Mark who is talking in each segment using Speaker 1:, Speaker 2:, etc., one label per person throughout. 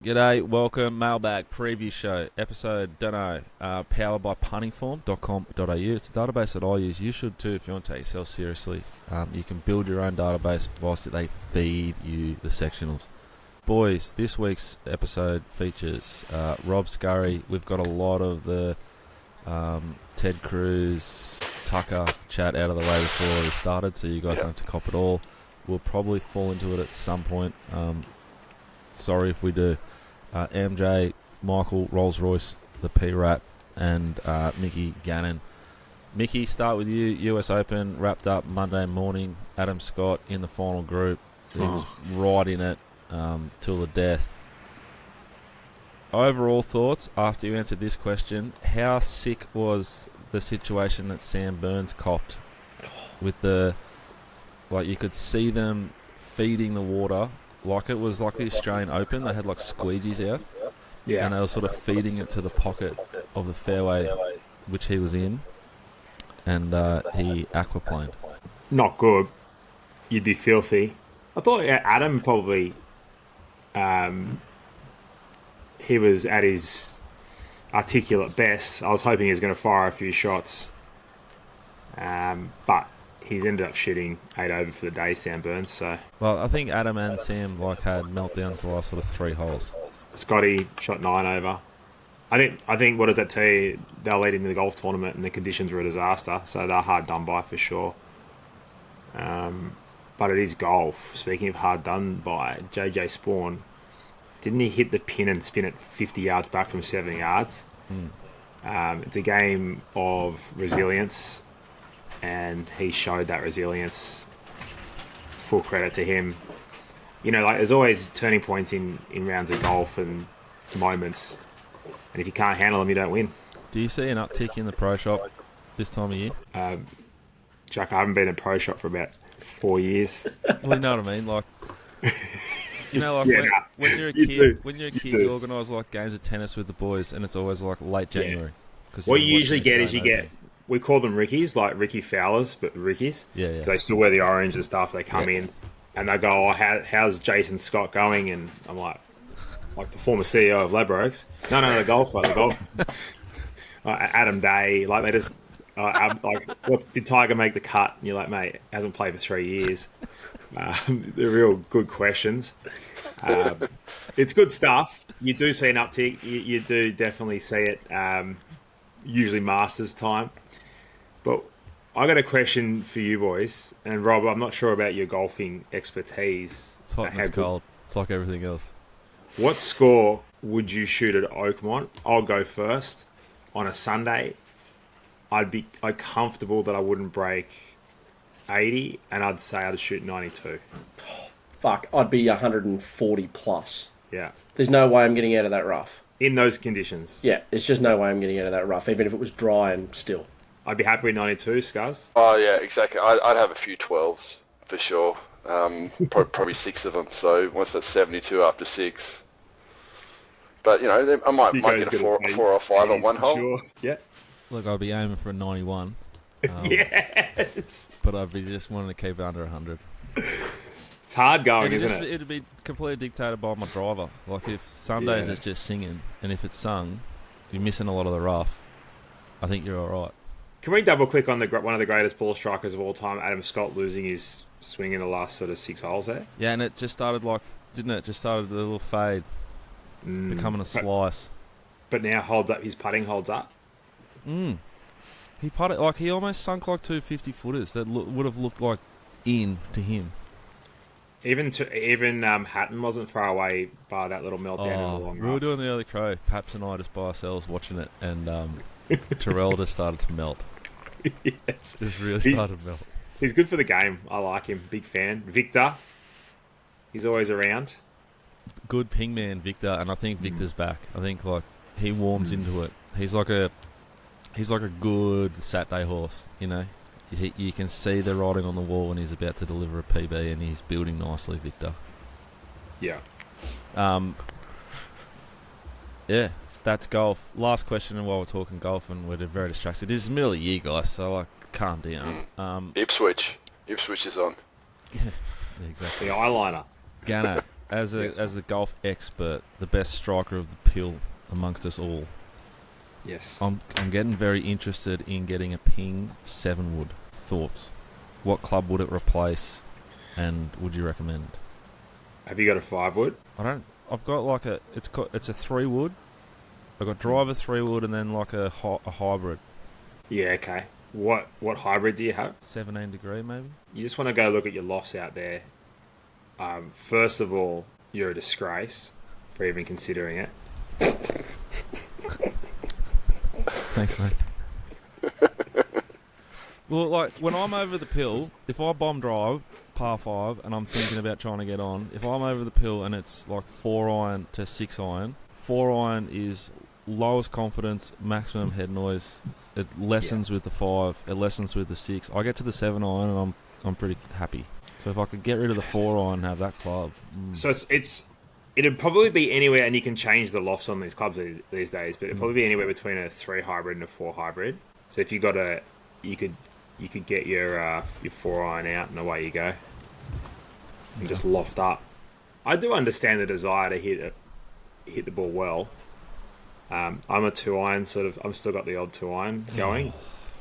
Speaker 1: G'day, welcome, Mailbag Preview Show, episode, powered by puntingform.com.au. It's a database that I use. You should too if you want to take yourself seriously. You can build your own database whilst they feed you the sectionals. Boys, this week's episode features Rob Scurry. We've got a lot of the Ted Cruz, Tucker chat out of the way before we started, so you guys don't have to cop it all. We'll probably fall into it at some point. Sorry if we do. MJ, Michael, Rolls-Royce, the P-Rat, and Mickey Gannon. Mickey, start with you. US Open wrapped up Monday morning. Adam Scott in the final group. He was right in it till the death. Overall thoughts after you answered this question, how sick was the situation that Sam Burns copped with the... Like, you could see them feeding the water... Like it was like the Australian Open, they had like squeegees out, and they were sort of feeding it to the pocket of the fairway, which he was in, and he aquaplaned.
Speaker 2: Not good. You'd be filthy. I thought Adam probably, he was at his articulate best. I was hoping he was going to fire a few shots, but he's ended up shooting 8 over for the day, Sam Burns. So,
Speaker 1: well, I think Adam and Sam had meltdowns the last sort of 3 holes.
Speaker 2: Scotty shot 9 over. I think. What does that tell you? They're leading the golf tournament, and the conditions were a disaster. So they're hard done by for sure. But it is golf. Speaking of hard done by, JJ Spaun, didn't he hit the pin and spin it 50 yards back from 7 yards? It's a game of resilience. And he showed that resilience. Full credit to him. You know, like there's always turning points in rounds of golf and moments. And if you can't handle them, you don't win.
Speaker 1: Do you see an uptick in the pro shop this time of year?
Speaker 2: Jack, I haven't been in a pro shop for about 4 years.
Speaker 1: Well, you know what I mean? Like, you know, like when you're a kid, you organise like games of tennis with the boys, and it's always like late January.
Speaker 2: What you usually get is we call them Rickies, like Ricky Fowlers, but Rickies.
Speaker 1: Yeah.
Speaker 2: They still wear the orange and stuff. They come in and they go, "Oh, how's Jason Scott going?" And I'm like the former CEO of Ladbrokes. No, the golfer. Adam Day, like they just did Tiger make the cut? And you're like, mate, hasn't played for 3 years. They're real good questions. It's good stuff. You do see an uptick. You do definitely see it. Usually Masters time. But I got a question for you boys, and Rob, I'm not sure about your golfing expertise.
Speaker 1: It's hot and it's cold. It's like everything else.
Speaker 2: What score would you shoot at Oakmont? I'll go first. On a Sunday, I'd comfortable that I wouldn't break 80, and I'd say I'd shoot 92.
Speaker 3: Fuck, I'd be 140 plus.
Speaker 2: Yeah.
Speaker 3: There's no way I'm getting out of that rough.
Speaker 2: In those conditions?
Speaker 3: Yeah, there's just no way I'm getting out of that rough, even if it was dry and still.
Speaker 2: I'd be happy with 92, Scuzz.
Speaker 4: Oh, yeah, exactly. I'd have a few 12s, for sure. Probably 6 of them. So once that's 72 after 6. But, you know, I might get a 4 or 5 on one hole.
Speaker 2: Sure. Yeah.
Speaker 1: Look, I'd be aiming for a 91.
Speaker 2: Yes!
Speaker 1: But I'd be just wanting to keep it under 100.
Speaker 2: It's hard going, isn't it?
Speaker 1: It'd be completely dictated by my driver. Like, if some days it's just singing, and if it's sung, you're missing a lot of the rough. I think you're all right.
Speaker 2: Can we double click on one of the greatest ball strikers of all time, Adam Scott, losing his swing in the last sort of 6 holes there?
Speaker 1: Yeah, and it just started didn't it? Just started a little fade, becoming a slice.
Speaker 2: But now his putting holds up.
Speaker 1: He putted he almost sunk like 250 footers that would have looked like in to him. Even
Speaker 2: Hatton wasn't far away by that little meltdown in the long run.
Speaker 1: We were doing the early crow, Paps and I just by ourselves watching it, and Terrell just started to melt.
Speaker 2: Yes.
Speaker 1: Just really started to melt.
Speaker 2: He's good for the game. I like him. Big fan. Victor, he's always around.
Speaker 1: Good ping man, Victor, and I think Victor's back. I think he warms into it. He's like a good Saturday horse, you know. You can see the writing on the wall when he's about to deliver a PB, and he's building nicely, Victor.
Speaker 2: Yeah.
Speaker 1: Yeah, that's golf. Last question, and while we're talking golf, and we're very distracted. This is middle of the year, guys, so calm down.
Speaker 4: Ipswich is on.
Speaker 1: Yeah, exactly.
Speaker 2: The eyeliner.
Speaker 1: Ganno, as the golf expert, the best striker of the pill amongst us all.
Speaker 2: Yes.
Speaker 1: I'm getting very interested in getting a Ping 7-wood. Thoughts? What club would it replace, and would you recommend?
Speaker 2: Have you got a 5-wood?
Speaker 1: I've got like it's a 3-wood. I've got driver 3-wood and then like a hybrid.
Speaker 2: Yeah, okay. What hybrid do you have?
Speaker 1: 17 degree maybe.
Speaker 2: You just want to go look at your lofts out there. First of all, you're a disgrace for even considering it.
Speaker 1: Thanks, mate. Well, like, when I'm over the pill, if I bomb drive, par 5, and I'm thinking about trying to get on, if I'm over the pill and it's like 4-iron to 6-iron, 4-iron is lowest confidence, maximum head noise. It lessens with the 5, it lessens with the 6. I get to the 7-iron and I'm pretty happy. So if I could get rid of the 4-iron and have that club...
Speaker 2: So it'd probably be anywhere, and you can change the lofts on these clubs these days, but it'd probably be anywhere between a 3 hybrid and a 4 hybrid. So if you got you could get your 4-iron out and away you go, and just loft up. I do understand the desire to hit the ball well. I'm a 2-iron sort of. I've still got the odd 2-iron going.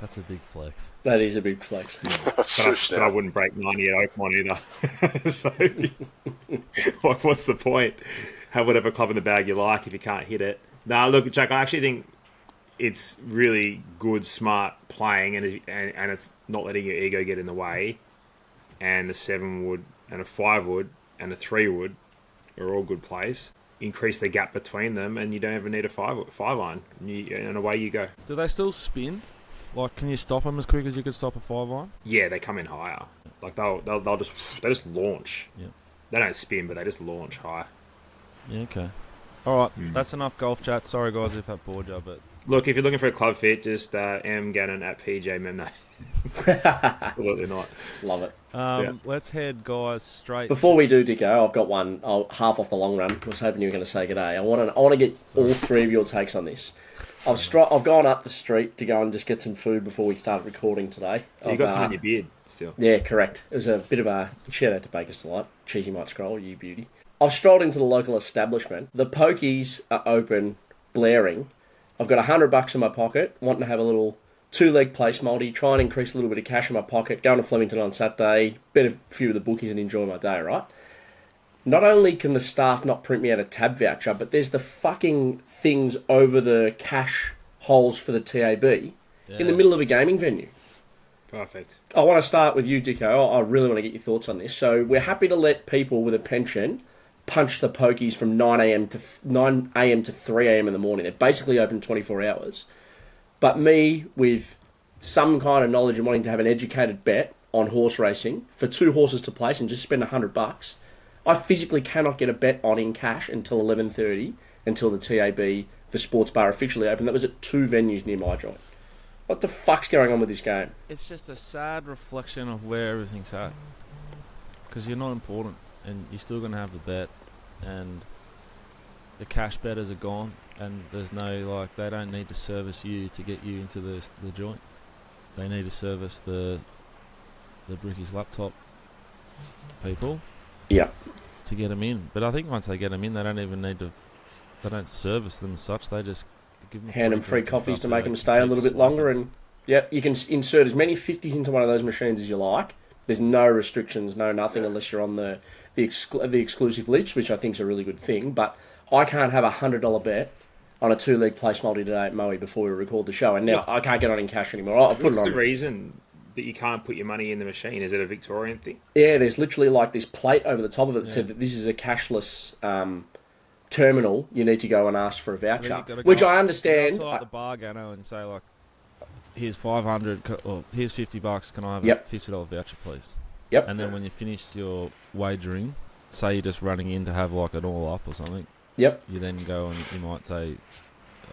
Speaker 1: That's a big flex.
Speaker 3: That is a big flex.
Speaker 2: But I wouldn't break 90 at Oakmont either. So what's the point? Have whatever club in the bag you like if you can't hit it. Now, look, Jack, I actually think it's really good, smart playing, and it's not letting your ego get in the way. And a 7-wood and a 5-wood and a 3-wood are all good plays. Increase the gap between them, and you don't ever need a 5-iron. And away you go.
Speaker 1: Do they still spin? Like, can you stop them as quick as you could stop a 5-iron?
Speaker 2: Yeah, they come in higher. Like they'll just launch.
Speaker 1: Yeah.
Speaker 2: They don't spin, but they just launch high.
Speaker 1: Yeah. Okay. All right. That's enough golf chat. Sorry, guys, if I bored you, but
Speaker 2: look, if you're looking for a club fit, just Gannon at PJ Mem. No. Absolutely not.
Speaker 3: Love it.
Speaker 1: Let's head, guys, straight.
Speaker 3: Before we do, Dicko, I've got one. Half off the long run. I was hoping you were going to say g'day. I want to get all 3 of your takes on this. I've gone up the street to go and just get some food before we started recording today.
Speaker 2: You got some in your beard still.
Speaker 3: Yeah, correct. It was a bit of a shout out to Baker's Delight. Cheesy might scroll, you beauty. I've strolled into the local establishment. The pokies are open, blaring. I've got $100 in my pocket, wanting to have a little 2-leg place multi, try and increase a little bit of cash in my pocket, going to Flemington on Saturday, bet a few of the bookies and enjoy my day, right? Not only can the staff not print me out a tab voucher, but there's the fucking things over the cash holes for the TAB in the middle of a gaming venue.
Speaker 2: Perfect.
Speaker 3: I want to start with you, Dicko. I really want to get your thoughts on this. So we're happy to let people with a pension punch the pokies from 9 a.m. to 3 a.m. in the morning. They're basically open 24 hours. But me, with some kind of knowledge and wanting to have an educated bet on horse racing for 2 horses to place and just spend $100, I physically cannot get a bet on in cash until 11:30, until the TAB for Sports Bar officially opened. That was at 2 venues near my joint. What the fuck's going on with this game?
Speaker 1: It's just a sad reflection of where everything's at. Because you're not important, and you're still going to have the bet, and the cash betters are gone, and there's no, they don't need to service you to get you into the joint. They need to service the Bricky's laptop people.
Speaker 3: Yeah.
Speaker 1: To get them in. But I think once they get them in, they don't even need to... They don't service them as such. They just give them...
Speaker 3: Hand them free coffees to make them stay a little bit longer. And yeah, you can insert as many 50s into one of those machines as you like. There's no restrictions, no nothing, unless you're on the exclusive list, which I think is a really good thing. But I can't have a $100 bet on a 2-leg place multi today at Moe before we record the show. And now I can't get on in cash anymore. I'll put it on.
Speaker 2: What's the reason that you can't put your money in the machine? Is it a Victorian thing?
Speaker 3: Yeah, there's literally this plate over the top of it that said that this is a cashless terminal. You need to go and ask for a voucher, which I understand.
Speaker 1: You go to the bar, Ganno, and say, here's $500, or here's $50, can I have a $50 voucher, please?
Speaker 3: Yep.
Speaker 1: And then when you finished your wagering, say you're just running in to have an all-up or something.
Speaker 3: Yep.
Speaker 1: You then go and you might say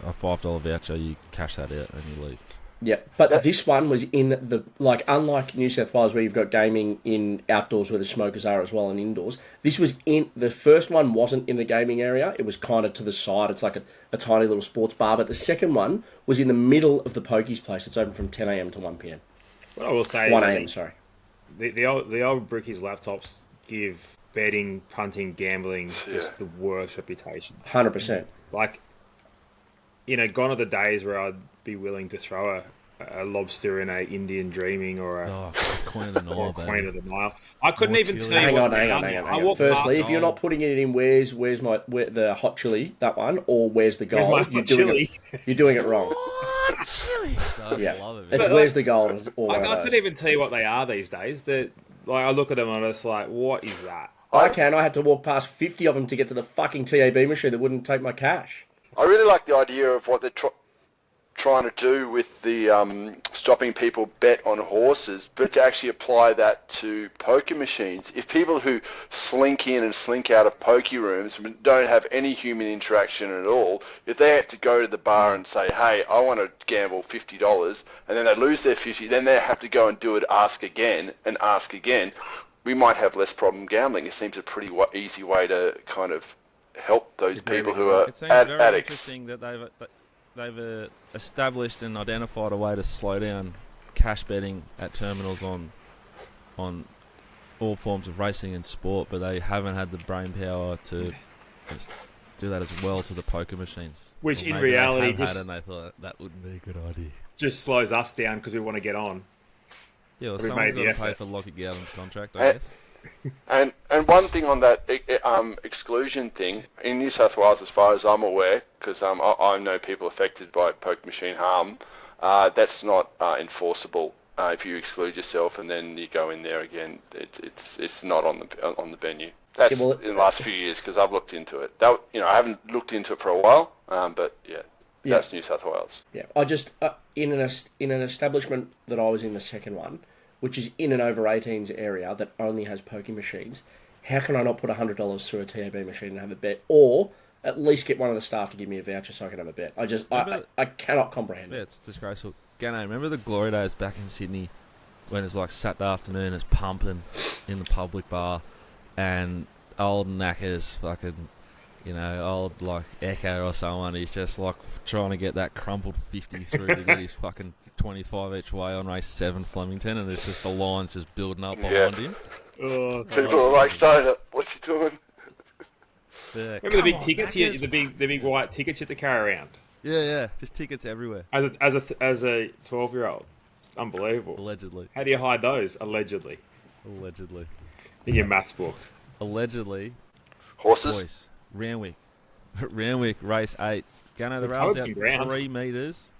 Speaker 1: a $5 voucher, you cash that out and you leave.
Speaker 3: Yeah, but this one was in the, unlike New South Wales where you've got gaming in outdoors where the smokers are as well and indoors, this was the first one wasn't in the gaming area, it was kind of to the side, it's like a tiny little sports bar, but the second one was in the middle of the pokies place, it's open from 10 a.m. to 1 p.m.
Speaker 2: What I will say
Speaker 3: 1 a.m., sorry.
Speaker 2: The old Bricky's laptops give betting, punting, gambling, just the worst reputation.
Speaker 3: 100%.
Speaker 2: Like, gone are the days where I'd be willing to throw a lobster in a Indian Dreaming or a
Speaker 1: Queen of the Nile.
Speaker 2: Queen of the Nile. I couldn't
Speaker 1: More
Speaker 2: even
Speaker 1: chili.
Speaker 2: tell you
Speaker 3: Hang on. Firstly, if you're not putting it in where's the hot chili, that one, or where's the gold,
Speaker 2: Where's my chili?
Speaker 3: You're doing it wrong.
Speaker 1: What chili? I love it.
Speaker 3: It's where's the gold.
Speaker 2: I couldn't even tell you what they are these days. I look at them and I'm just like, what is that?
Speaker 3: I had to walk past 50 of them to get to the fucking TAB machine that wouldn't take my cash.
Speaker 4: I really like the idea of what they're trying to do with the stopping people bet on horses, but to actually apply that to poker machines. If people who slink in and slink out of pokie rooms don't have any human interaction at all, if they had to go to the bar and say, hey, I want to gamble $50, and then they lose their 50, then they have to go and do it, ask again, we might have less problem gambling. It seems a pretty easy way to kind of help those people who are
Speaker 1: it seems very
Speaker 4: addicts.
Speaker 1: Interesting that they've established and identified a way to slow down cash betting at terminals on all forms of racing and sport, but they haven't had the brain power to do that as well to the poker machines.
Speaker 2: Which in reality,
Speaker 1: they had and they thought that wouldn't be a good idea.
Speaker 2: Just slows us down because we want to get on.
Speaker 1: Yeah, well, someone's got to pay for Lockie Gowden's contract, I guess.
Speaker 4: And one thing on that exclusion thing, in New South Wales, as far as I'm aware, because I know people affected by poker machine harm, that's not enforceable. If you exclude yourself and then you go in there again, it's not on the venue. That's in the last few years because I've looked into it. I haven't looked into it for a while, but that's New South Wales.
Speaker 3: Yeah, I just in an establishment that I was in, the second one, which is in an over 18s area that only has pokie machines. How can I not put $100 through a TAB machine and have a bet, or at least get one of the staff to give me a voucher so I can have a bet? I cannot comprehend it.
Speaker 1: Yeah, it's disgraceful. Ganno, remember the glory days back in Sydney when it's like Saturday afternoon, it's pumping in the public bar, and old knackers fucking, old like Echo or someone, he's just like trying to get that crumpled 50 through to get his fucking 25 each way on race 7 Flemington, and it's just the lines just building up behind him.
Speaker 4: Oh, people are like, Stoner, what's he doing?
Speaker 1: Yeah,
Speaker 2: remember the big tickets, the big white tickets you had to carry around?
Speaker 1: Yeah, just tickets everywhere.
Speaker 2: As a 12-year-old, unbelievable.
Speaker 1: Allegedly.
Speaker 2: How do you hide those? Allegedly. In your maths books.
Speaker 1: Allegedly.
Speaker 4: Horses.
Speaker 1: Boys, Randwick Race 8. Ganno, the rail's out 3 metres.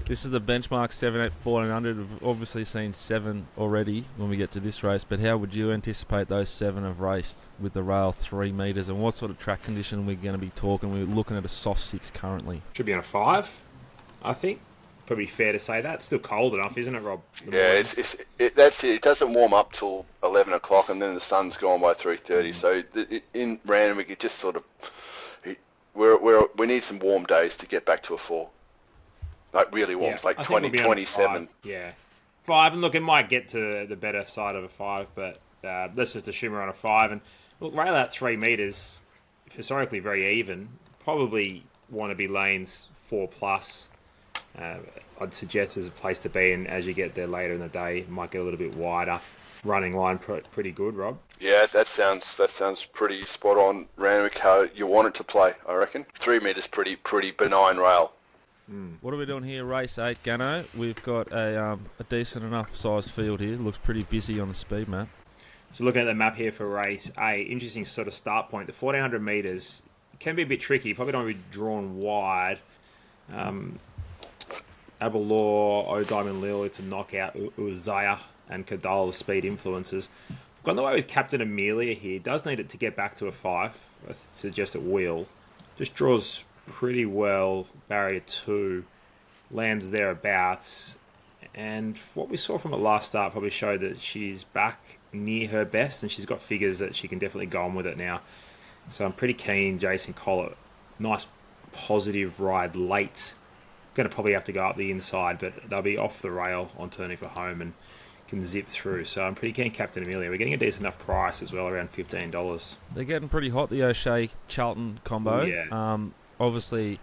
Speaker 1: This is the benchmark 7, 8, 1400. We've obviously seen 7 already when we get to this race, but how would you anticipate those 7 have raced with the rail 3 metres, and what sort of track condition we're going to be talking? We're looking at a soft 6 currently.
Speaker 2: Should be on a 5, I think. Probably fair to say that. It's still cold enough, isn't it, Rob?
Speaker 4: That's it. It doesn't warm up till 11 o'clock, and then the sun's gone by 3:30. So in Randwick, it just sort of we need some warm days to get back to a 4. Like really warm, like 27.
Speaker 2: Yeah. 5, and look, it might get to the better side of a 5, but let's just assume we're on a 5. And look, rail out 3 metres, historically very even. Probably want to be lanes 4+. I'd suggest as a place to be, and as you get there later in the day, it might get a little bit wider. Running line pretty good, Rob.
Speaker 4: Yeah, that sounds pretty spot on. Randwick, how you want it to play, I reckon. 3 metres, pretty benign rail.
Speaker 1: What are we doing here? Race 8, Ganno. We've got a decent enough sized field here. Looks pretty busy on the speed map.
Speaker 2: So looking at the map here for race 8, interesting sort of start point. The 1400 metres can be a bit tricky. Probably don't want to be drawn wide. Abalor, O'Diamond Lily to knock out Uzziah and Kadal, the speed influences. We've gone the way with Captain Amelia here. Does need it to get back to a 5. I suggest it will. Just draws pretty well. Barrier 2 lands thereabouts. And what we saw from the last start probably showed that she's back near her best, and she's got figures that she can definitely go on with it now. So I'm pretty keen, Jason Collett. Nice positive ride late. Going to probably have to go up the inside, but they'll be off the rail on turning for home and can zip through. So I'm pretty keen Captain Amelia. We're getting a decent enough price as well, around $15.
Speaker 1: They're getting pretty hot, the O'Shea-Charlton combo.
Speaker 2: Yeah.
Speaker 1: Obviously,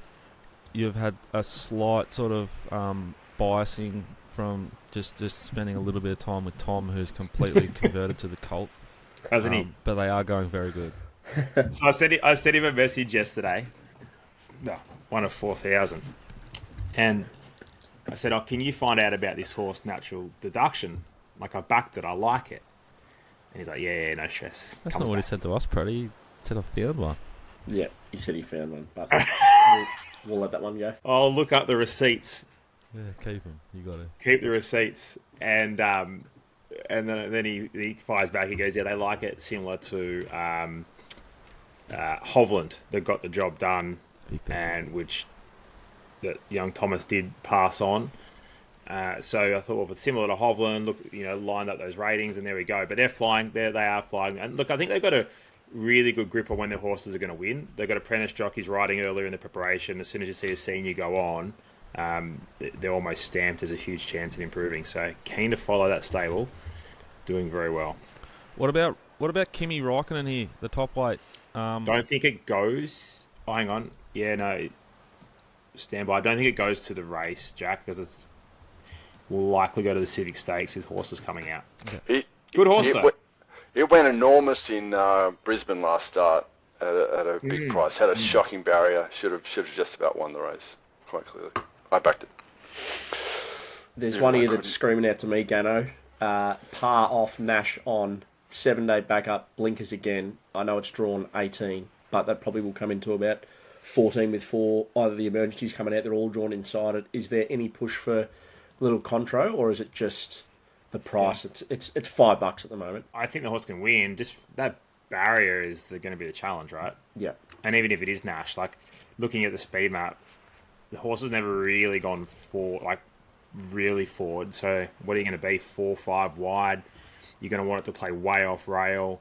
Speaker 1: you've had a slight sort of biasing from just spending a little bit of time with Tom, who's completely converted to the cult.
Speaker 2: Hasn't he?
Speaker 1: But they are going very good.
Speaker 2: So I sent him a message yesterday. No, one of 4,000. And I said, can you find out about this horse natural deduction? Like, I backed it. I like it. And he's like, yeah, no stress.
Speaker 1: That's not what he said to us, Pratty. He said I found one.
Speaker 3: Yeah, he said he found one, but we'll let that one go.
Speaker 2: I'll look up the receipts.
Speaker 1: Yeah, keep them. You got to
Speaker 2: keep the receipts. And then he fires back. He goes, yeah, they like it, similar to Hovland that got the job done, and which that young Thomas did pass on. So I thought, well, if it's similar to Hovland, look, lined up those ratings, and there we go. But they're flying. They are flying. And look, I think they've got a really good grip on when their horses are going to win. They've got apprentice jockeys riding earlier in the preparation. As soon as you see a senior go on, they're almost stamped as a huge chance of improving. So keen to follow that stable, doing very well.
Speaker 1: What about Kimi Räikkönen here, the top weight?
Speaker 2: Don't think it goes. Oh, hang on. Yeah, no. Stand by. I don't think it goes to the race, Jack, because it's will likely go to the Civic Stakes. His horse is coming out.
Speaker 4: Okay.
Speaker 2: Good horse, though.
Speaker 4: It went enormous in Brisbane last start at a big price. Had a shocking barrier. Should have just about won the race, quite clearly. I backed it.
Speaker 3: There's one here that's screaming out to me, Ganno. Par off Nash on 7-day backup, blinkers again. I know it's drawn 18, but that probably will come into about 14 with 4. Either the emergencies coming out, they're all drawn inside it. Is there any push for little Contro, or is it just the price? Yeah. It's $5 at the moment.
Speaker 2: I think the horse can win. Just that barrier is going to be the challenge, right?
Speaker 3: Yeah.
Speaker 2: And even if it is Nash, like looking at the speed map, the horse has never really gone really forward. So what are you going to be? 4-5 wide. You're going to want it to play way off rail.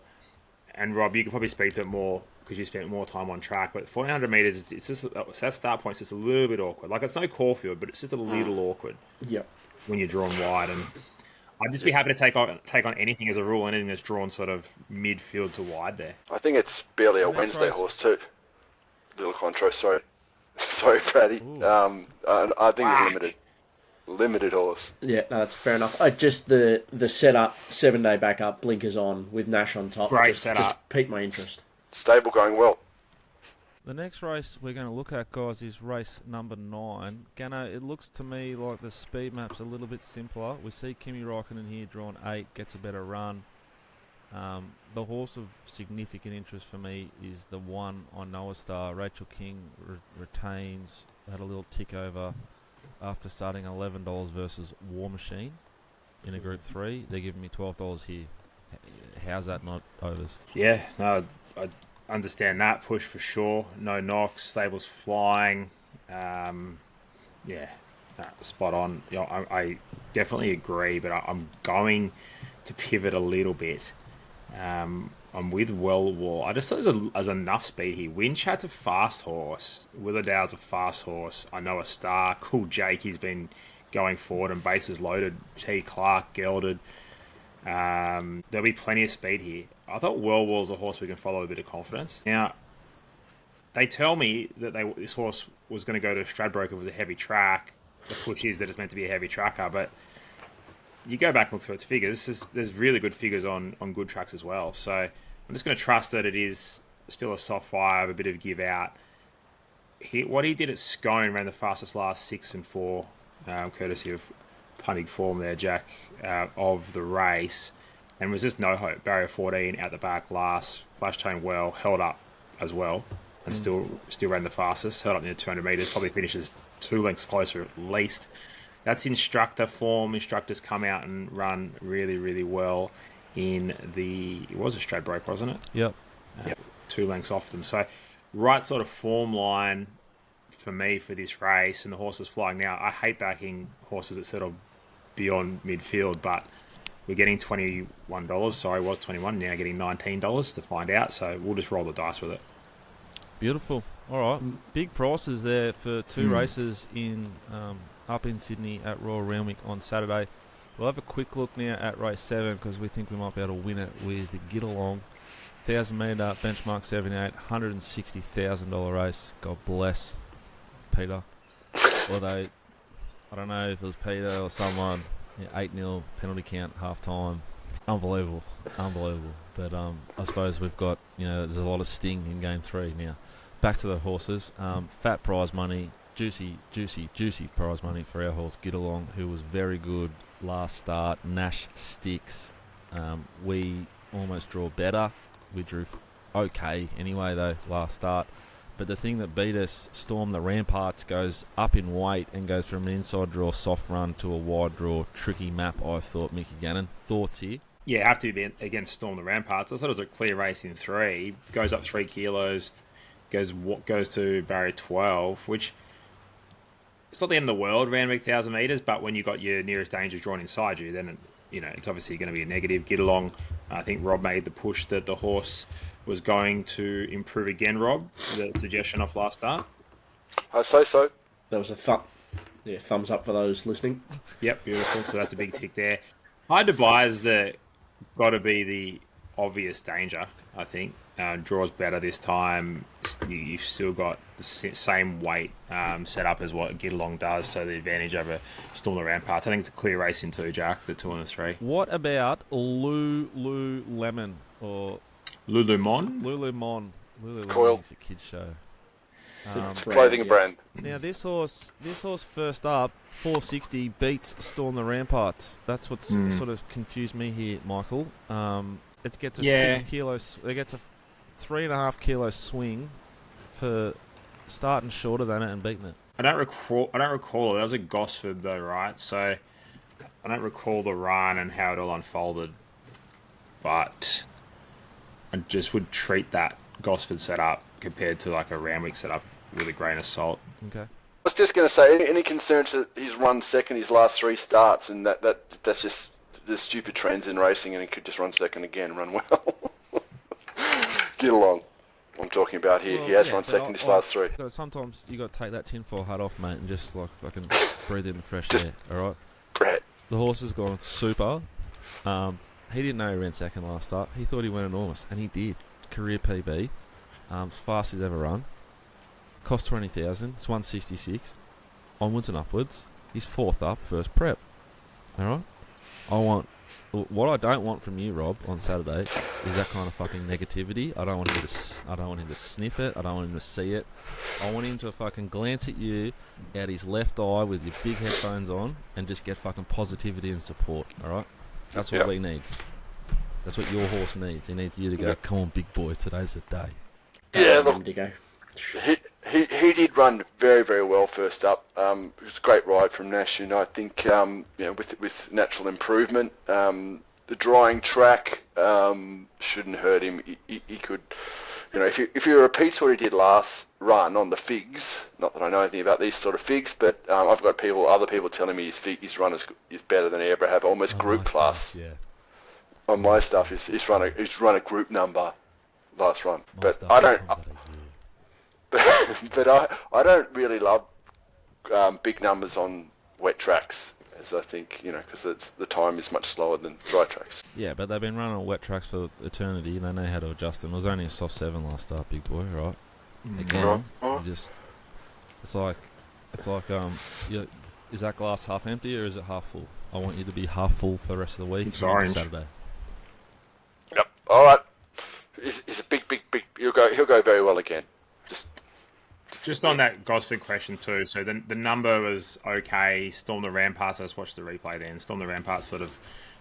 Speaker 2: And Rob, you could probably speak to it more because you spent more time on track. But 1,400 metres, it's just that start point's just a little bit awkward. Like, it's no Caulfield, but it's just a little awkward.
Speaker 3: Yep.
Speaker 2: When you're drawn wide, and I'd just be happy to take on anything as a rule, anything that's drawn sort of midfield to wide there.
Speaker 4: I think it's barely a Wednesday horse too. Little Contro, sorry, Pratty. I think it's limited horse.
Speaker 3: Yeah, no, that's fair enough. Just the setup, 7-day backup, blinkers on with Nash on top.
Speaker 2: Great setup.
Speaker 3: Just piqued my interest.
Speaker 4: Stable going well.
Speaker 1: The next race we're going to look at, guys, is race number 9. Ganno, it looks to me like the speed map's a little bit simpler. We see Kimi Räikkönen here drawn 8, gets a better run. The horse of significant interest for me is the one on Noah Star. Rachel King retains, had a little tick over after starting $11 versus War Machine in a Group 3. They're giving me $12 here. How's that not overs?
Speaker 2: Yeah, no, I understand that push for sure. No knocks, stable's flying. Spot on. I definitely agree, but I'm going to pivot a little bit. I'm with Wellwall. I just thought there's enough speed here. Winchat's a fast horse. Willowdale's a fast horse. I know a star. Cool Jake, he's been going forward and bases loaded. T. Clark, gelded. There'll be plenty of speed here. I thought Wellwall's a horse we can follow with a bit of confidence. Now, they tell me that this horse was going to go to Stradbroke if it was a heavy track. The push is that it's meant to be a heavy tracker, but you go back and look through its figures. There's really good figures on good tracks as well. So I'm just going to trust that it is still a soft 5, a bit of give out. What he did at Scone ran the fastest last 6 and 4, courtesy of punting form there, Jack, of the race, and was just no hope. Barrier 14 out the back last, flash chain well, held up as well, and still ran the fastest, held up near 200 metres, probably finishes 2 lengths closer at least. That's instructor form. Instructors come out and run really, really well in it was a Stradbroke, wasn't it?
Speaker 1: Yep.
Speaker 2: 2 lengths off them. So right sort of form line for me for this race, and the horse is flying now. I hate backing horses that settle beyond midfield, but we're getting $21. Sorry, it was $21. Now getting $19 to find out. So we'll just roll the dice with it.
Speaker 1: Beautiful. All right. Big prices there for 2 races up in Sydney at Royal Randwick on Saturday. We'll have a quick look now at race 7 because we think we might be able to win it with the Gitalong. 1,000 metre benchmark 78, $160,000 race. God bless Peter. Although, I don't know if it was Peter or someone. 8-0 penalty count, half time. Unbelievable. But I suppose we've got, there's a lot of sting in game 3 now. Back to the horses. Fat prize money, juicy prize money for our horse Gitalong, who was very good last start. Nash sticks. We almost draw better. We drew okay anyway though last start. But the thing that beat us, Storm the Ramparts, goes up in weight and goes from an inside draw soft run to a wide draw tricky map, I thought. Mickey Gannon, thoughts here?
Speaker 2: Yeah, have to be against Storm the Ramparts. I thought it was a clear race in 3. Goes up 3 kilos, goes to barrier 12, which it's not the end of the world, Randwick 1,000 metres, but when you've got your nearest dangers drawn inside you, then it's obviously going to be a negative. Gitalong, I think Rob made the push that the horse was going to improve again, Rob, the suggestion off last start.
Speaker 4: I'd say so.
Speaker 3: That was a thumbs up for those listening.
Speaker 2: Yep, beautiful. So that's a big tick there. Hard to buy is got to be the obvious danger, I think. Draws better this time. You've still got the same weight set up as what Gitalong does, so the advantage over Storm the Ramparts. I think it's a clear race in 2, Jack, the 2 and the 3.
Speaker 1: What about Lululemon or
Speaker 2: Lululemon?
Speaker 1: Lululemon.
Speaker 4: Coil.
Speaker 1: It's a kid's show.
Speaker 3: It's a
Speaker 4: Clothing brand.
Speaker 1: Now this horse first up 460 beats Storm the Ramparts. That's what's sort of confused me here, Michael. It gets a 6 kilos. It gets a 3.5 kilo swing for starting shorter than it and beating it.
Speaker 2: I don't recall it. That was at Gosford though, right? So I don't recall the run and how it all unfolded, but I just would treat that Gosford setup compared to like a Randwick setup with a grain of salt.
Speaker 1: Okay.
Speaker 4: I was just going to say, any concerns that he's run second his last 3 starts, and that's just the stupid trends in racing, and he could just run second again and run well. Get along. I'm talking about here.
Speaker 1: Well,
Speaker 4: he has run second his last 3.
Speaker 1: Sometimes you got to take that tinfoil hat off, mate, and just like fucking breathe in the fresh air. All right.
Speaker 4: Brett.
Speaker 1: The horse has gone super. He didn't know he ran second last start. He thought he went enormous, and he did. Career PB, fastest he's ever run. Cost 20,000. It's 166. Onwards and upwards. He's 4th up, first prep. All right. What I don't want from you, Rob, on Saturday is that kind of fucking negativity. I don't want him to sniff it. I don't want him to see it. I want him to fucking glance at you out his left eye with your big headphones on and just get fucking positivity and support. All right. That's what we need. That's what your horse needs. He needs you to go, come on, big boy, today's the day.
Speaker 4: Yeah, look, he did run very, very well first up. It was a great ride from Nash, and I think with natural improvement, the drying track shouldn't hurt him. He could, if he repeats what he did last run on the figs, not that I know anything about these sort of figs, but I've got other people telling me his run is better than he ever have, almost group class.
Speaker 1: Stuff, yeah.
Speaker 4: On my stuff, he's run a group number last run, but I don't. But I don't really love big numbers on wet tracks, as I think, because the time is much slower than dry tracks.
Speaker 1: Yeah, but they've been running on wet tracks for eternity. They know how to adjust them. It was only a soft 7 last start, big boy, right? Again, it's like, is that glass half empty or is it half full? I want you to be half full for the rest of the week.
Speaker 2: It's orange.
Speaker 1: Saturday.
Speaker 4: Yep. All right. He's a big. He'll go very well again.
Speaker 2: Just on that Gosford question too, so the number was okay. Storm the Ramparts, I just watched the replay then. Storm the Ramparts sort of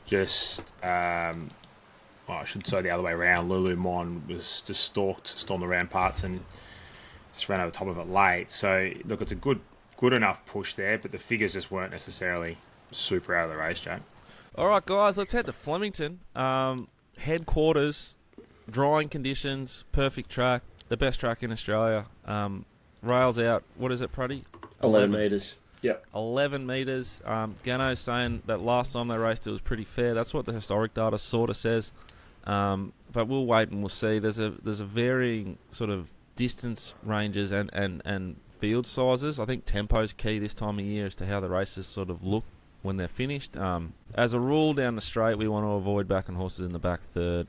Speaker 2: just, I should say the other way around. Lululemon was just stalked Storm the Ramparts and just ran over top of it late. So, look, it's a good enough push there, but the figures just weren't necessarily super out of the race, Jack.
Speaker 1: All right, guys, let's head to Flemington. Headquarters, drying conditions, perfect track, the best track in Australia. Rails out, what is it, Pratty?
Speaker 3: 11 metres. Yep.
Speaker 1: 11 metres. Ganno's saying that last time they raced it was pretty fair. That's what the historic data sort of says. But we'll wait and we'll see. There's a varying sort of distance ranges and field sizes. I think tempo's key this time of year as to how the races sort of look when they're finished. As a rule down the straight, we want to avoid backing horses in the back third.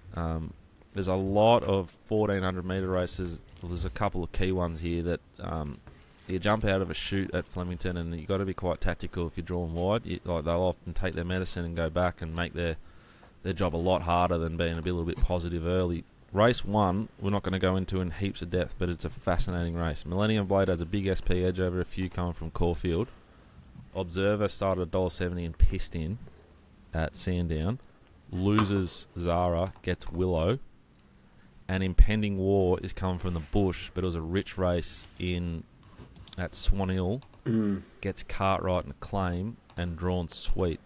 Speaker 1: There's a lot of 1,400 metre races. There's a couple of key ones here that you jump out of a chute at Flemington and you've got to be quite tactical if you're drawn wide. They'll often take their medicine and go back and make their their job a lot harder than being a little bit positive early. Race 1, we're not going to go into in heaps of depth, but it's a fascinating race. Millennium Blade has a big SP edge over a few coming from Caulfield. Observer started $1.70 and pissed in at Sandown. Loses Zara, gets Willow. And Impending War is coming from the bush, but it was a rich race at Swan Hill. Gets Cartwright and Acclaim and drawn Sweet.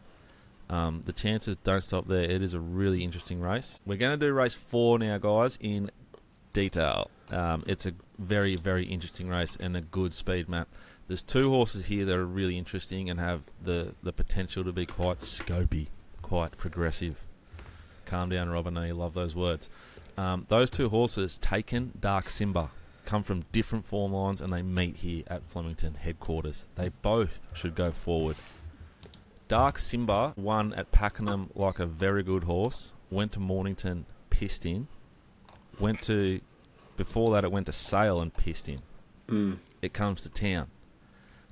Speaker 1: The chances don't stop there. It is a really interesting race. We're going to do race 4 now, guys, in detail. It's a very, very interesting race and a good speed map. There's 2 horses here that are really interesting and have the potential to be quite scopy, quite progressive. Calm down, Rob. I know you love those words. Those 2 horses, Taken, Dark Simba, come from different form lines and they meet here at Flemington headquarters. They both should go forward. Dark Simba won at Pakenham like a very good horse. Went to Mornington, pissed in. Before that it went to Sale and pissed in. It comes to town.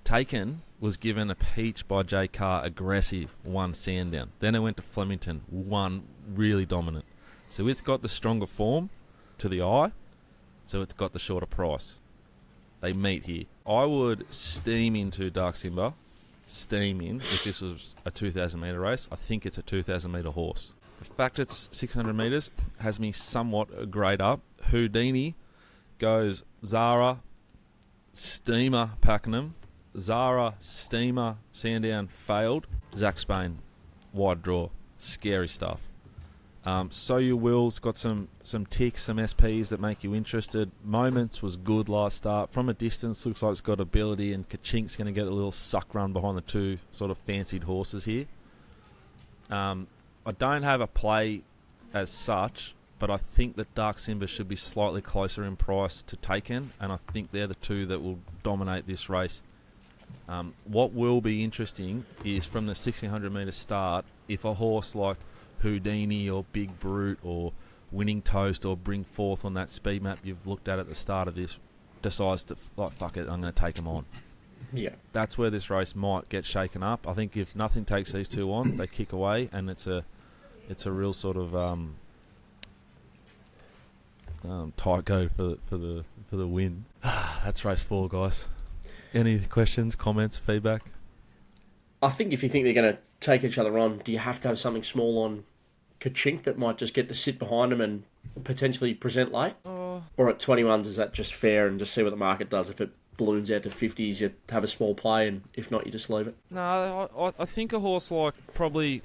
Speaker 1: Taken was given a peach by J. Carr, aggressive, won Sandown. Then it went to Flemington, won really dominant. So it's got the stronger form to the eye, so it's got the shorter price. They meet here. I would steam into Dark Simba. Steam in if this was a 2,000 metre race. I think it's a 2,000 metre horse. The fact it's 600 metres has me somewhat a grade up. Houdini goes Zara, Steamer, Pakenham. Zara, Steamer, Sandown, failed. Zach Spain, wide draw. Scary stuff. So You Will's got some ticks, some SPs that make you interested. Moments was good last start. From a distance, looks like it's got ability, and Kachink's going to get a little suck run behind the 2 sort of fancied horses here. I don't have a play as such, but I think that Dark Simba should be slightly closer in price to Taken, and I think they're the 2 that will dominate this race. What will be interesting is from the 1600 metre start, if a horse like Houdini or Big Brute or Winning Toast or Bring Forth on that speed map you've looked at the start of this decides to, fuck it, I'm going to take them on.
Speaker 3: Yeah.
Speaker 1: That's where this race might get shaken up. I think if nothing takes these 2 on, they kick away, and it's a real sort of tight go for the win. That's race 4, guys. Any questions, comments, feedback?
Speaker 3: I think if you think they're going to take each other on, do you have to have something small on Kachink that might just get to sit behind them and potentially present late? Or at 21s, is that just fair and just see what the market does? If it balloons out to 50s, you have a small play, and if not, you just leave it?
Speaker 1: No, I think a horse like probably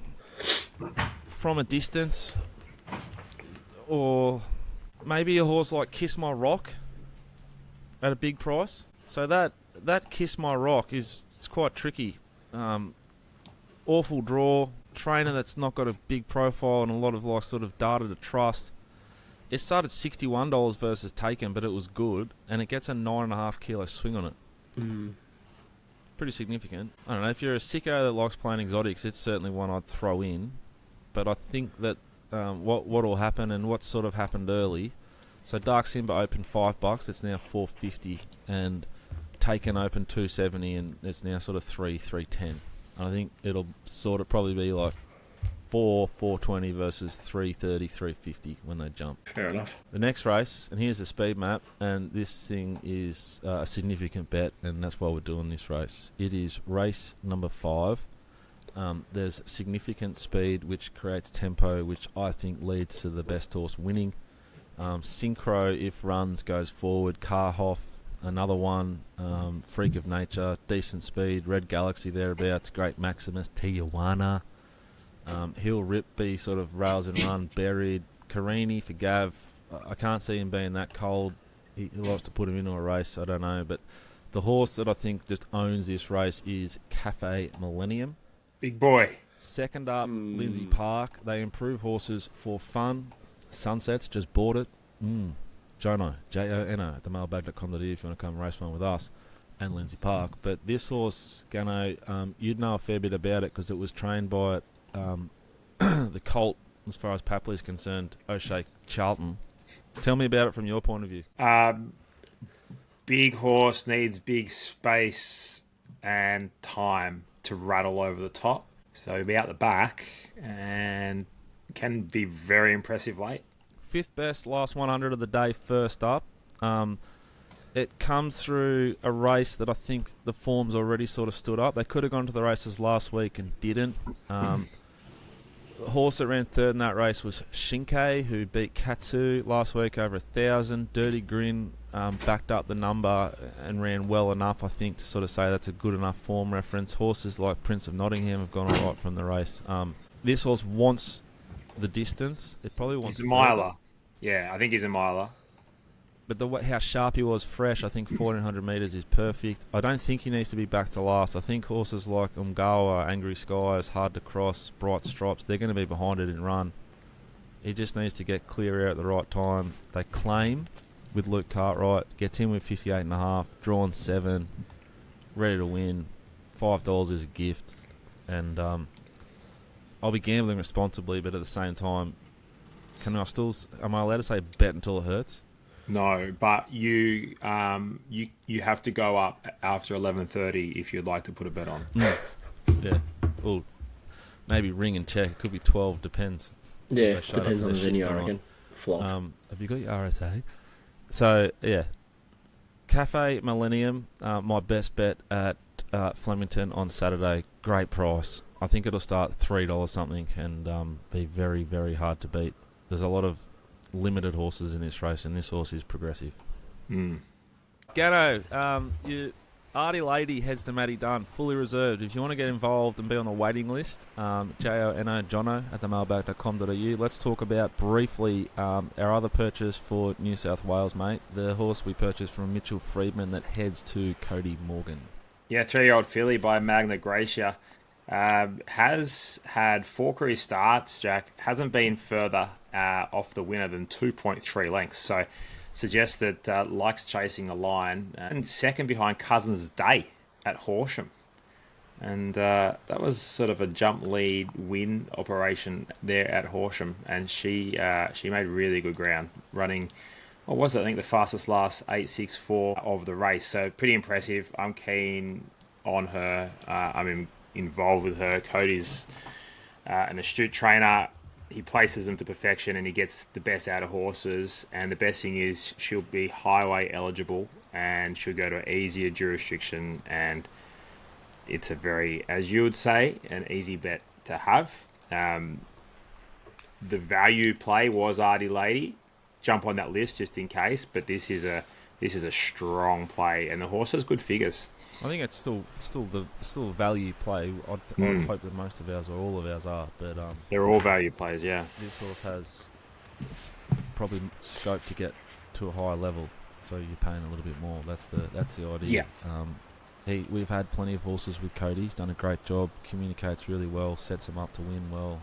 Speaker 1: From a Distance, or maybe a horse like Kiss My Rock at a big price. So that Kiss My Rock it's quite tricky. Awful draw, trainer that's not got a big profile and a lot of sort of data to trust. It started $61 versus Taken, but it was good, and it gets a 9.5 kilo swing on it. Pretty significant. I don't know, if you're a sicko that likes playing exotics, it's certainly one I'd throw in. But I think that what will happen and what sort of happened early. So Dark Simba opened $5, it's now $4.50, and Taken open $2.70, and it's now sort of $3.10. I think it'll sort of probably be like $4.20 versus $3.30, $3.50 when they jump.
Speaker 3: Fair enough.
Speaker 1: The next race, and here's the speed map, and this thing is a significant bet, and that's why we're doing this race. It is race number 5. There's significant speed, which creates tempo, which I think leads to the best horse winning. Synchro, if runs, goes forward. Carhoff, another one. Freak of Nature, decent speed. Red Galaxy thereabouts. Great Maximus, Tijuana. Hill Rip be sort of rails and run. Buried. Carini for Gav. I can't see him being that cold. He likes to put him into a race. I don't know, but the horse that I think just owns this race is Cafe Millennium.
Speaker 2: Big boy.
Speaker 1: Second up, Lindsay Park. They improve horses for fun. Sunsets, just bought it. Jono, Jono at the mailbag.com.au if you want to come race one with us and Lindsay Park. But this horse, Ganno, you'd know a fair bit about it because it was trained by the colt, as far as Papley is concerned, O'Shea Charlton. Tell me about it from your point of view.
Speaker 2: Big horse needs big space and time to rattle over the top. So he'll be out the back and can be very impressive late.
Speaker 1: 5th best last 100 of the day first up. It comes through a race that I think the form's already sort of stood up. They could have gone to the races last week and didn't. The horse that ran third in that race was Shinke, who beat Katsu last week over 1,000. Dirty Grin backed up the number and ran well enough, I think, to sort of say that's a good enough form reference. Horses like Prince of Nottingham have gone all right from the race. This horse wants the distance. It probably wants...
Speaker 2: He's a miler. Yeah, I think he's a miler.
Speaker 1: But how sharp he was, fresh, I think 1,400 metres is perfect. I don't think he needs to be back to last. I think horses like Umgawa, Angry Skies, Hard to Cross, Bright Stripes, they're going to be behind it in run. He just needs to get clear air at the right time. They claim with Luke Cartwright, gets in with 58.5, drawn 7, ready to win. $5 is a gift. And I'll be gambling responsibly, but at the same time, am I allowed to say bet until it hurts?
Speaker 2: No, but you have to go up after 11:30 if you'd like to put a bet on.
Speaker 1: Yeah. Well, maybe ring and check. It could be 12. Depends.
Speaker 3: Yeah, depends on the venue, I reckon. Flop.
Speaker 1: Have you got your RSA? So, yeah. Cafe Millennium, my best bet at Flemington on Saturday. Great price. I think it'll start $3 something and be very, very hard to beat. There's a lot of limited horses in this race, and this horse is progressive. Ganno, your Artie Lady heads to Matty Dunn, fully reserved. If you want to get involved and be on the waiting list, Jono, Jono at themailbag.com.au. Let's talk about briefly our other purchase for New South Wales, mate. The horse we purchased from Mitchell Friedman that heads to Cody Morgan.
Speaker 2: Yeah, 3-year-old filly by Magna Gracia. Has had 4 career starts, Jack. Hasn't been further off the winner than 2.3 lengths. So suggests that likes chasing the line. And second behind Cousins Day at Horsham. And that was sort of a jump lead win operation there at Horsham. And she made really good ground, running, what was it? I think the fastest last 8.64 of the race. So pretty impressive. I'm keen on her. I'm involved with her. Cody's an astute trainer. He places them to perfection and he gets the best out of horses. And the best thing is she'll be highway eligible and she'll go to an easier jurisdiction. And it's a very, as you would say, an easy bet to have. The value play was Artie Lady. Jump on that list just in case. But this is a strong play and the horse has good figures.
Speaker 1: I think it's still a value play. I'd hope that most of ours or all of ours are, but
Speaker 2: they're all value plays. Yeah,
Speaker 1: this horse has probably scope to get to a higher level, so you're paying a little bit more. That's the idea. Yeah. We've had plenty of horses with Cody. He's done a great job. Communicates really well. Sets him up to win well.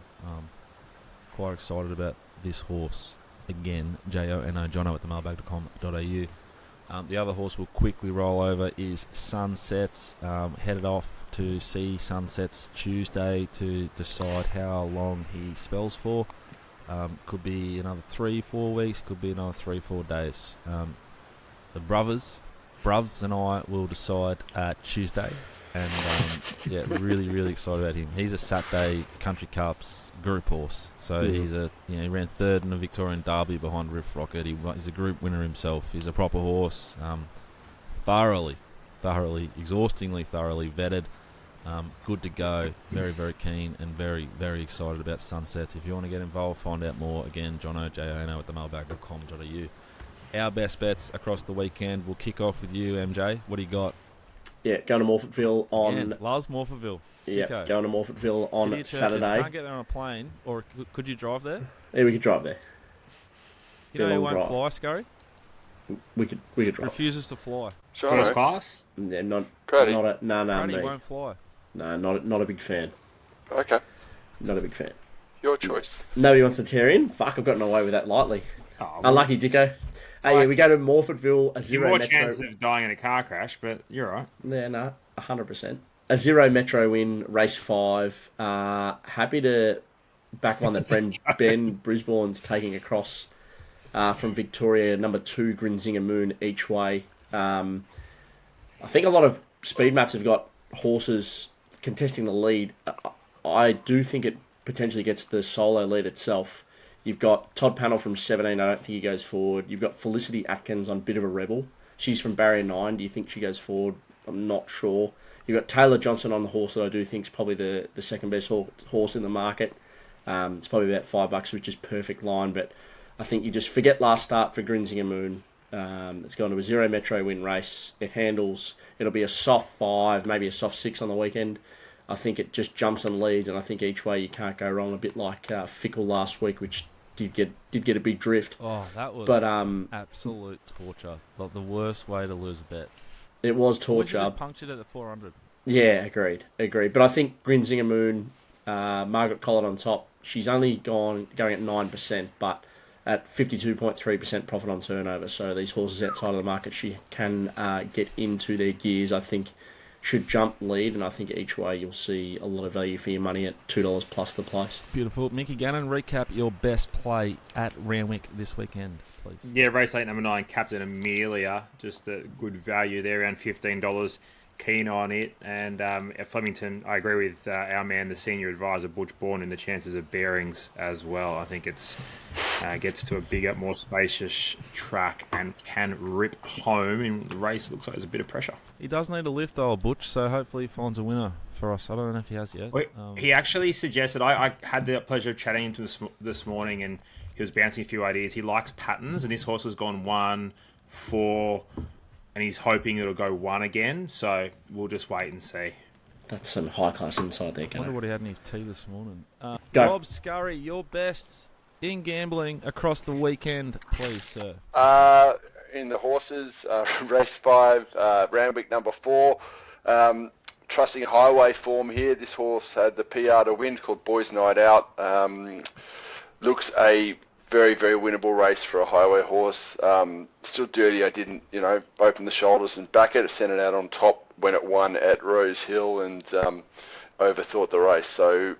Speaker 1: Quite excited about this horse. Again, Jono, Jono at themailbag.com.au. The other horse we'll quickly roll over is Sunsets. Headed off to see Sunsets Tuesday to decide how long he spells for. Could be another 3-4 weeks, could be another 3-4 days. The Bruvs and I will decide Tuesday. And yeah, really, really excited about him. He's a Saturday Country Cups group horse. So he ran third in the Victorian Derby behind Riff Rocket. He's a group winner himself. He's a proper horse. Thoroughly, exhaustingly thoroughly vetted. Good to go. Very, very keen and very, very excited about Sunsets. If you want to get involved, find out more. Again, Jono, Jono at themailbag.com.au. Our best bets across the weekend. We'll kick off with you, MJ. What do you got?
Speaker 3: Yeah, going to Morfettville on...
Speaker 1: loves Morfettville.
Speaker 3: Yeah, going to Morfettville on Saturday.
Speaker 1: Can't get there on a plane, or could you drive there?
Speaker 3: Yeah, we could drive there.
Speaker 1: You know who won't fly, Scurry?
Speaker 3: We could drive.
Speaker 1: Refuses to fly.
Speaker 2: First class?
Speaker 3: Yeah, not
Speaker 4: Pratty.
Speaker 1: Pratty
Speaker 3: me.
Speaker 1: won't fly.
Speaker 3: No, not a big fan.
Speaker 4: Okay.
Speaker 3: Not a big fan.
Speaker 4: Your choice.
Speaker 3: Nobody wants to tear in. Fuck, I've gotten away with that lightly.
Speaker 2: Oh,
Speaker 3: Unlucky, Dicko. Yeah, we go to Morfettville, a zero
Speaker 2: more
Speaker 3: metro.
Speaker 2: chance of dying in a car crash, but you're all right.
Speaker 3: Yeah, no, 100%. A 0 metro win, race 5. Happy to back one that Ben Brisbane's taking across from Victoria, number 2, Grinzinger Moon, each way. I think a lot of speed maps have got horses contesting the lead. I do think it potentially gets the solo lead itself. You've got Todd Pannell from 17. I don't think he goes forward. You've got Felicity Atkins on Bit of a Rebel. She's from barrier 9. Do you think she goes forward? I'm not sure. You've got Taylor Johnson on the horse that I do think is probably the second best horse in the market. It's probably about $5, which is perfect line. But I think you just forget last start for Grinzinger Moon. It's gone to a 0 metro win race. It'll be a soft 5, maybe a soft 6 on the weekend. I think it just jumps and leads, and I think each way you can't go wrong. A bit like Fickle last week, which did get a big drift.
Speaker 1: Oh, that was absolute torture. Like the worst way to lose a bet.
Speaker 3: It was torture.
Speaker 1: We just punctured it at 400.
Speaker 3: Yeah, agreed. But I think Grinzinger Moon, Margaret Collett on top. She's only going at 9%, but at 52.3% profit on turnover. So these horses outside of the market, she can get into their gears. I think should jump lead, and I think each way you'll see a lot of value for your money at $2 plus the place.
Speaker 1: Beautiful. Mickey Gannon, recap your best play at Randwick this weekend, please.
Speaker 2: Yeah, race 8, number 9, Captain Amelia. Just a good value there, around $15. Keen on it. And at Flemington, I agree with our man, the senior advisor, Butch Bourne, in the chances of bearings as well. I think it's gets to a bigger, more spacious track and can rip home. In the race, it looks like there's a bit of pressure.
Speaker 1: He does need a lift, old Butch, so hopefully he finds a winner for us. I don't know if he has yet.
Speaker 2: He actually suggested, I had the pleasure of chatting to him this morning, and he was bouncing a few ideas. He likes patterns, and this horse has gone 1, 4... and he's hoping it'll go 1 again, so we'll just wait and see.
Speaker 3: That's some high-class insight there,
Speaker 1: I wonder what he had in his tea this morning.
Speaker 3: Go.
Speaker 1: Rob Scurry, your best in gambling across the weekend, please, sir.
Speaker 4: In the horses, race 5, Randwick number 4. Trusting highway form here. This horse had the PR to win, called Boys Night Out. Looks a very, very winnable race for a highway horse. Still dirty. I didn't, open the shoulders and back it. I sent it out on top when it won at Rose Hill and overthought the race. So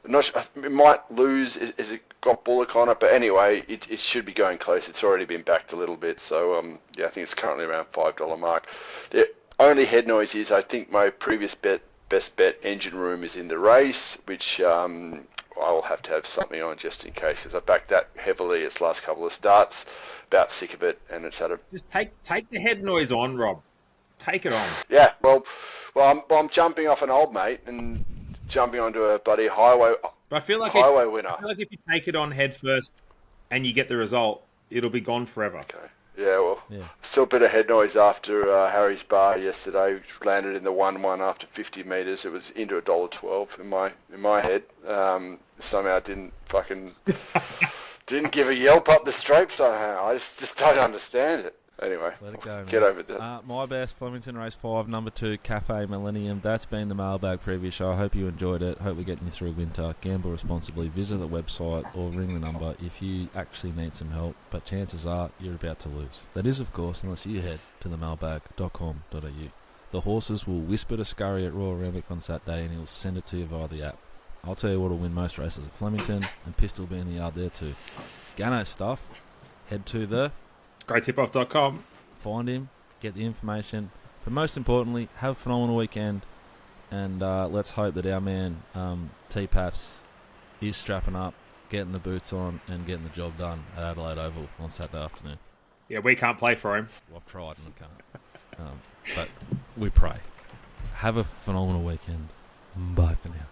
Speaker 4: I'm not sure, it might lose as it got bullock on it, but anyway, it should be going close. It's already been backed a little bit. So I think it's currently around $5 mark. The only head noise is I think my previous best bet, Engine Room, is in the race, which I'll have to have something on just in case, because I backed that heavily its last couple of starts. About sick of it, and it's had a...
Speaker 2: Just take the head noise on, Rob. Take it on.
Speaker 4: Yeah, well, I'm jumping off an old mate and jumping onto a bloody highway winner.
Speaker 2: I feel like if you take it on head first and you get the result, it'll be gone forever.
Speaker 4: Okay. Yeah, still a bit of head noise after Harry's Bar yesterday, which landed in the 1-1 after 50 metres. It was into $1.12 in my head. Somehow didn't give a yelp up the straight somehow. I just don't understand it. Anyway,
Speaker 1: let it go,
Speaker 4: get over that.
Speaker 1: My best, Flemington Race 5, number 2, Cafe Millennium. That's been the Mailbag preview show. I hope you enjoyed it. Hope we're getting you through winter. Gamble responsibly. Visit the website or ring the number if you actually need some help. But chances are you're about to lose. That is, of course, unless you head to themailbag.com.au. The horses will whisper to Scurry at Royal Randwick on Saturday, and he'll send it to you via the app. I'll tell you what will win most races at Flemington, and Pistol will be in the yard there too. Ganno stuff. Head to the
Speaker 2: GreatTipOff.com.
Speaker 1: Find him, get the information, but most importantly, have a phenomenal weekend, and let's hope that our man T-Paps is strapping up, getting the boots on, and getting the job done at Adelaide Oval on Saturday afternoon.
Speaker 2: Yeah, we can't play for him.
Speaker 1: Well, I've tried and I can't. But we pray. Have a phenomenal weekend. Bye for now.